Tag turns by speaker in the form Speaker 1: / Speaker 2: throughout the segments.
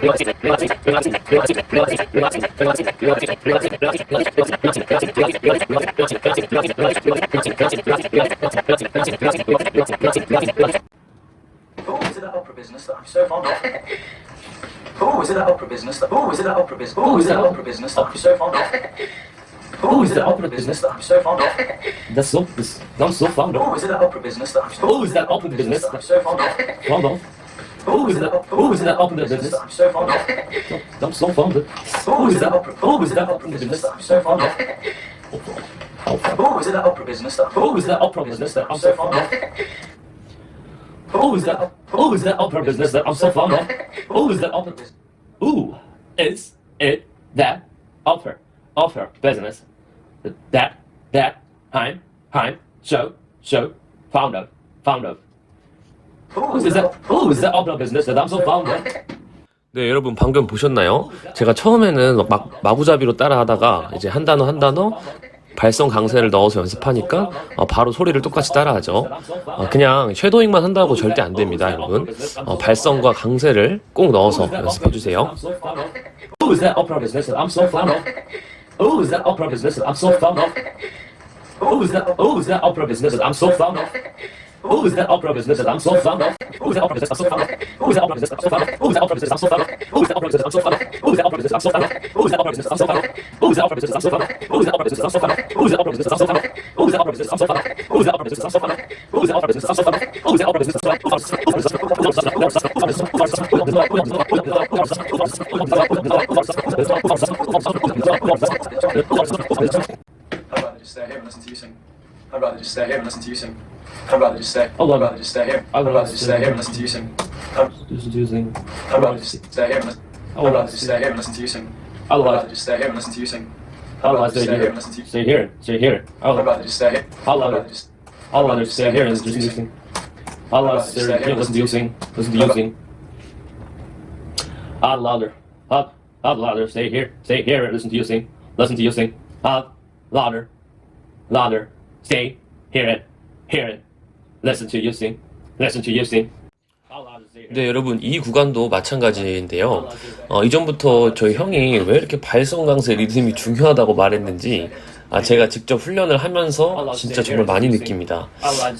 Speaker 1: Oh, is it that opera business that I'm so fond of? Oh, is it that opera business that? Oh, is it that opera business? Oh, is it that opera business that I'm so fond of? Oh, is it that opera business that I'm so fond of?
Speaker 2: I'm so fond of.
Speaker 1: Oh, is it that opera business that I'm so?
Speaker 2: Oh, is that opera business
Speaker 1: that I'm so fond of?
Speaker 2: Fond of.
Speaker 1: Oh, is it that opera business that I'm so fond of?
Speaker 2: I'm so fond of.
Speaker 1: Oh, is it that opera? Oh, is it that opera business that I'm so fond of? Oh, is it that opera business that?
Speaker 2: Oh, is that opera business that I'm so fond of? Oh, is that opera business that I'm so fond of? Oh, is that opera business? Ooh, is it that opera business that I'm so fond of? Oh, is that opera business that I'm so fond of? 네, 여러분 방금 보셨나요? 제가 처음에는 마구잡이로 따라하다가 이제 한 단어 발성 강세를 넣어서 연습하니까 바로 소리를 똑같이 따라하죠. 그냥 쉐도잉만 한다고 절대 안 됩니다, 여러분. 발성과 강세를 꼭 넣어서 연습해 주세요. Oh, is that opera business that I'm so fond of? Oh, is that opera business that I'm so fond of? Oh, is that opera business that I'm so fond of? Oh, is that opera business that I'm so fond of? Oh, is that opera business I'm so fond of? Oh, is that opera business I'm so fond of? Oh, is that opera business I'm so fond of? Oh, is that opera business I'm so fond of? Oh, is that opera business I'm so fond of? Oh, is that opera business I'm so fond of? Oh, is that opera business I'm so fond of? Oh, is that opera business I'm so fond of? Oh, is that opera business I'm so fond of? Oh, is that opera business I'm so fond of? Oh, is that opera business I'm so fond of? Oh, is that opera business I'm so fond of? Oh, is that opera business I'm so fond of? I'd rather just stay here and listen to you sing. I'd rather just stay here and listen to you sing. I'd rather just stay. I'd rather just stay here. I'd rather just stay here and listen to you sing. I'd rather just stay here and listen. I'd rather just stay here and listen to you sing. I'd rather just stay here and listen to you sing. I'd rather stay here and listen to you. Stay here. I'd rather just stay here. I'd rather stay here and listen to you sing. I'd rather stay here and listen to you sing. Listen to you sing. I'd rather stay here and listen to you sing. Listen to you sing. I'd rather stay here and listen to you sing. Listen to you sing. 네, 여러분 이 구간도 마찬가지인데요. 이전부터 저희 형이 왜 이렇게 발성 강세 리듬이 중요하다고 말했는지
Speaker 3: 제가 직접 훈련을 하면서 진짜 정말 많이 느낍니다.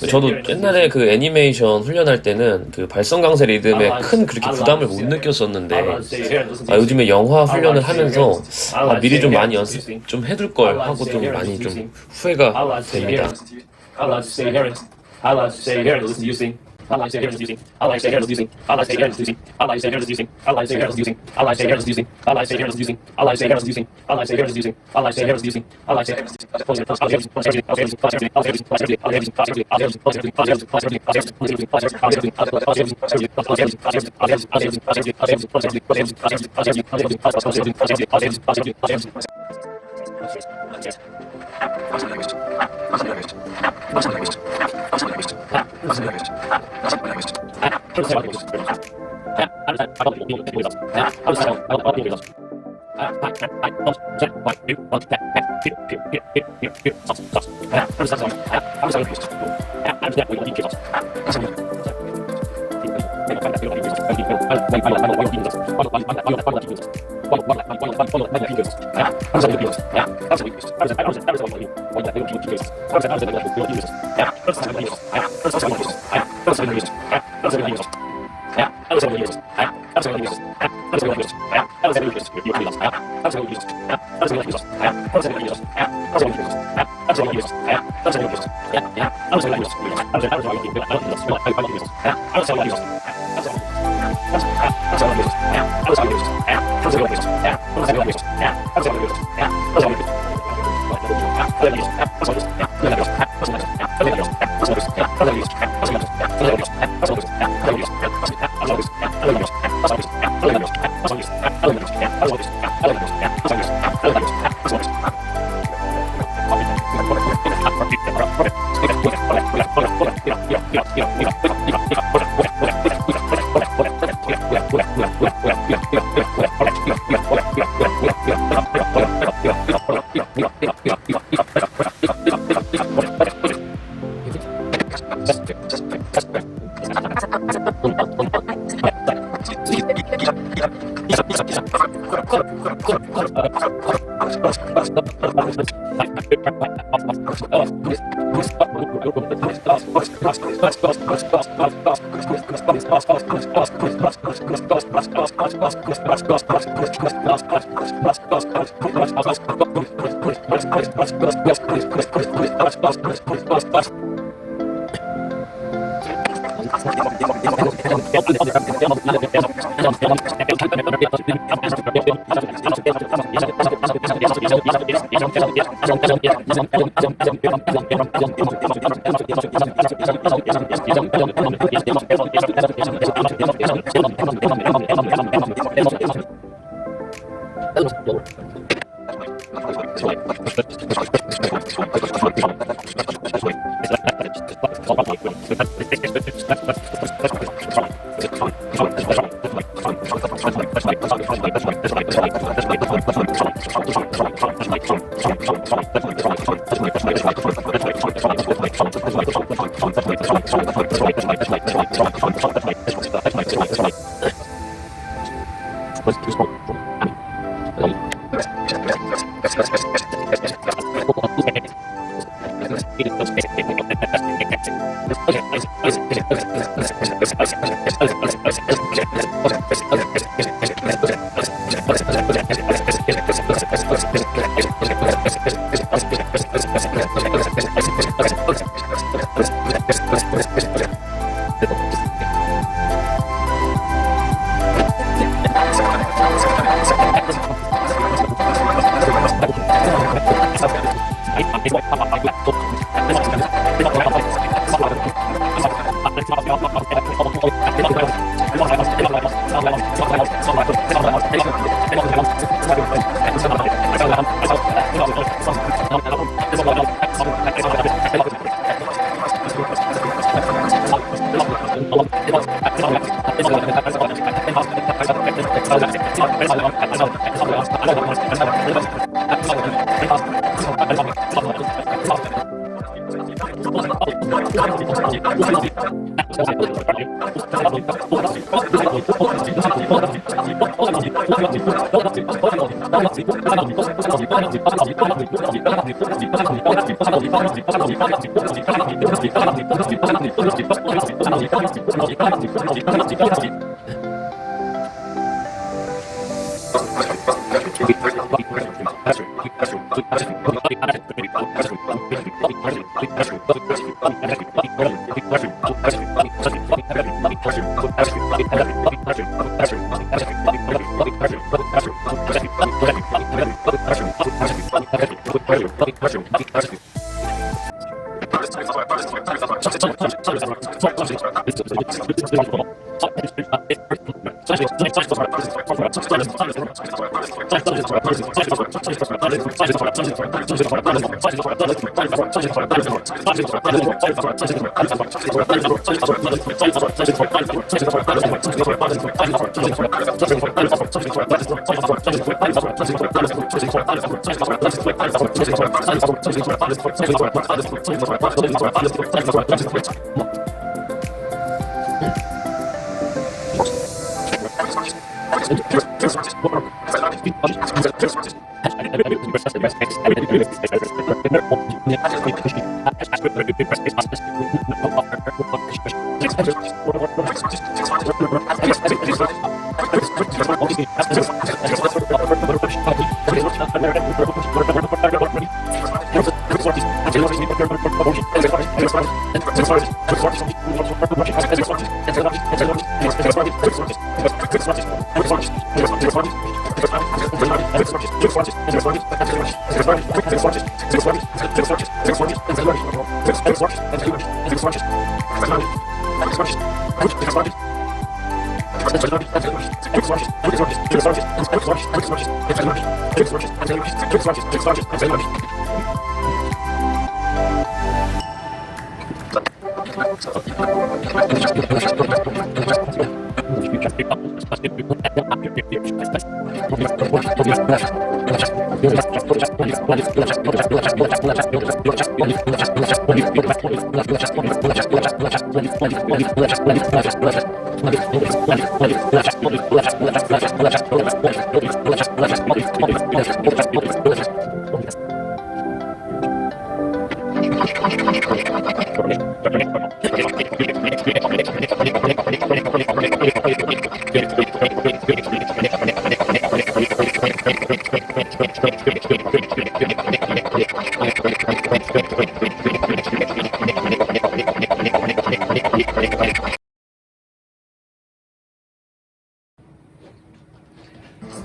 Speaker 3: 저도 옛날에 그 애니메이션 훈련할 때는 그 발성 강세 리듬에 큰 그렇게 부담을 못 느꼈었는데 요즘에 영화 훈련을 하면서 미리 좀 많이 연습 좀 해둘 걸 하고 좀 많이 좀 후회가 됩니다.
Speaker 2: I like to stay here. I like to stay here and listen to you sing. I like to stay here and listen to you sing. I like to stay here and listen to you sing. I like to stay here and listen to you sing. I like to stay here and listen to you sing. I like to stay here and listen to you sing. I like to stay here and listen to you sing. I like to stay here and listen to you sing. I like to stay here and listen to you sing. I like to stay here and listen to you sing. I like to stay here and listen to you sing. I like to stay here and listen to you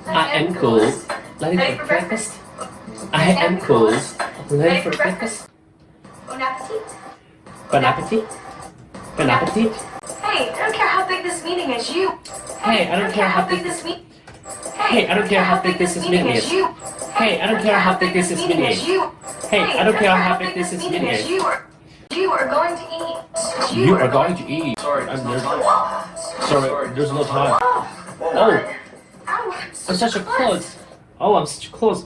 Speaker 2: I am cool. Ready for breakfast? I am cool. Ready for breakfast?
Speaker 4: Bon appetit.
Speaker 2: Bon appetit. Bon appetit.
Speaker 4: Hey, I don't care how big this meeting is, you.
Speaker 2: Hey, I don't care how big this meeting. Hey, I don't care how big this meeting is. Hey, I don't care how big this meeting is. Hey, I don't care how big this meeting is.
Speaker 4: You are going to eat.
Speaker 2: You are going to eat.
Speaker 1: Sorry,
Speaker 2: I'm
Speaker 1: there's
Speaker 2: nervous.
Speaker 1: no
Speaker 2: Sorry, there's no time. Oh, I'm such a close. Oh, I'm such a close.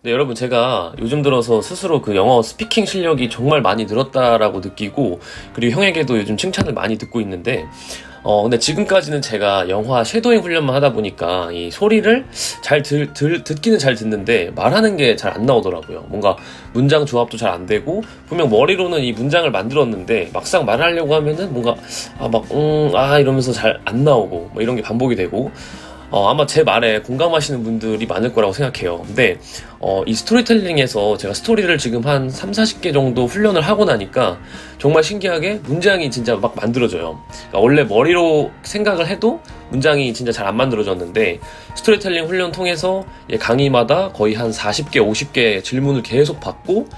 Speaker 3: 네, 여러분, 제가 요즘 들어서 스스로 그 영어 스피킹 실력이 정말 많이 늘었다라고 느끼고, 그리고 형에게도 요즘 칭찬을 많이 듣고 있는데, 근데 지금까지는 제가 영화 섀도잉 훈련만 하다 보니까 이 소리를 잘 듣기는 잘 듣는데 말하는 게 잘 안 나오더라고요. 뭔가 문장 조합도 잘 안 되고, 분명 머리로는 이 문장을 만들었는데 막상 말하려고 하면은 뭔가 이러면서 잘 안 나오고 뭐 이런 게 반복이 되고, 아마 제 말에 공감하시는 분들이 많을 거라고 생각해요. 근데 이 스토리텔링에서 제가 스토리를 지금 한 30-40개 정도 훈련을 하고 나니까 정말 신기하게 문장이 진짜 막 만들어져요. 그러니까 원래 머리로 생각을 해도 문장이 진짜 잘 안 만들어졌는데, 스토리텔링 훈련 통해서 강의마다 거의 한 40개, 50개 질문을 계속 받고,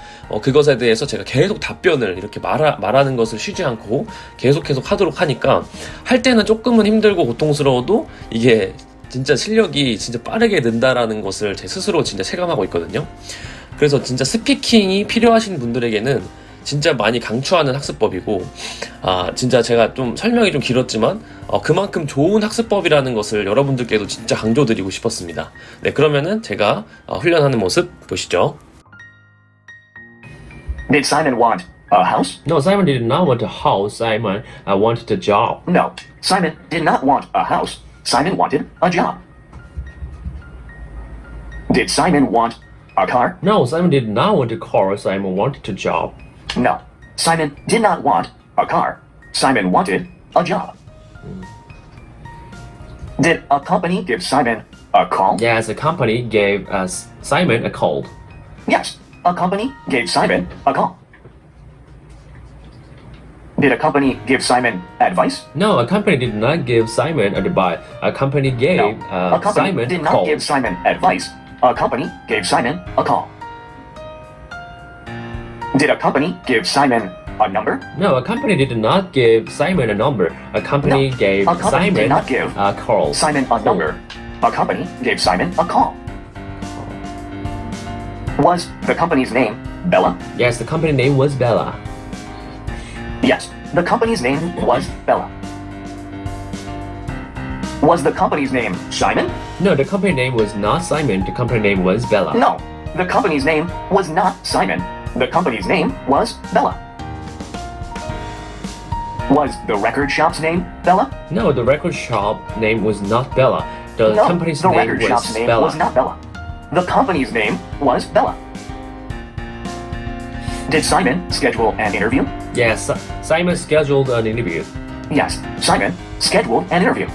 Speaker 3: 그것에 대해서 제가 계속 답변을 이렇게 말하는 것을 쉬지 않고 계속 하도록 하니까, 할 때는 조금은 힘들고 고통스러워도 이게 진짜 실력이 진짜 빠르게 는다라는 것을 제 스스로 진짜 체감하고 있거든요. 그래서 진짜 스피킹이 필요하신 분들에게는 진짜 많이 강추하는 학습법이고 진짜 제가 좀 설명이 좀 길었지만 그만큼 좋은 학습법이라는 것을 여러분들께도 진짜 강조드리고 싶었습니다. 네, 그러면은 제가 훈련하는 모습 보시죠.
Speaker 5: Did Simon want a house?
Speaker 2: No, Simon did not want a house. Simon wanted a job.
Speaker 5: No, Simon did not want a house. Simon wanted a job. Did Simon want a car?
Speaker 2: No, Simon did not want a car. Simon wanted a job.
Speaker 5: No, Simon did not want a car. Simon wanted a job. Did a company give Simon a call?
Speaker 2: Yes, the company gave Simon a call.
Speaker 5: Yes, a company gave Simon a call. Did a company give Simon advice?
Speaker 2: No, a company did not give Simon advice. A company gave
Speaker 5: No, a company
Speaker 2: Simon
Speaker 5: did
Speaker 2: a
Speaker 5: not
Speaker 2: call.
Speaker 5: give Simon advice. A company gave Simon a call. Did a company give Simon a number?
Speaker 2: No, a company did not give Simon a number. A company
Speaker 5: No,
Speaker 2: gave
Speaker 5: a company
Speaker 2: Simon
Speaker 5: did not give
Speaker 2: a call.
Speaker 5: Simon a number. A company gave Simon a call. Was the company's name Bella?
Speaker 2: Yes, the company name was Bella.
Speaker 5: Yes, the company's name was Bella. Was the company's name Simon?
Speaker 2: No, the company name was not Simon. The company name was Bella.
Speaker 5: No, the company's name was not Simon. The company's name was Bella. Was the record shop's name Bella?
Speaker 2: No, the record shop name was not Bella. The
Speaker 5: No,
Speaker 2: company's
Speaker 5: the
Speaker 2: name
Speaker 5: record
Speaker 2: was
Speaker 5: shop's name
Speaker 2: Bella.
Speaker 5: was not Bella. The company's name was Bella. Did Simon schedule an interview?
Speaker 2: Yes, Simon scheduled an interview.
Speaker 5: Yes, Simon scheduled an interview.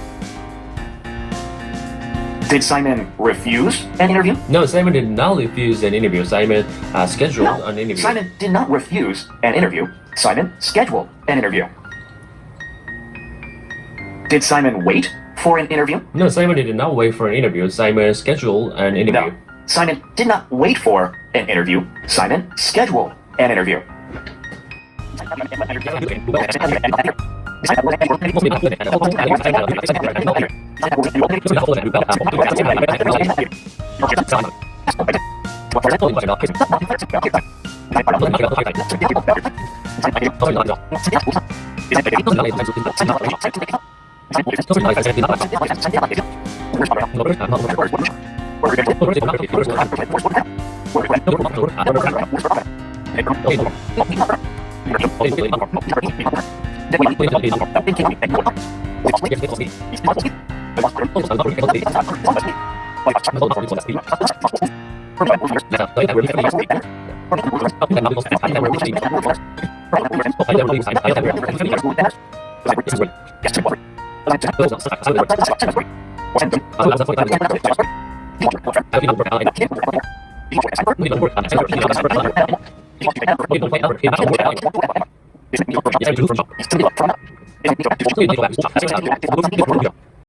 Speaker 5: Did Simon refuse an interview?
Speaker 2: No, Simon did not refuse an interview. Simon scheduled
Speaker 5: No,
Speaker 2: an interview.
Speaker 5: Simon did not refuse an interview. Simon scheduled an interview. Did Simon wait for an interview?
Speaker 2: No, Simon did not wait for an interview. Simon scheduled an interview.
Speaker 5: No, Simon did not wait for an interview. Simon scheduled an interview.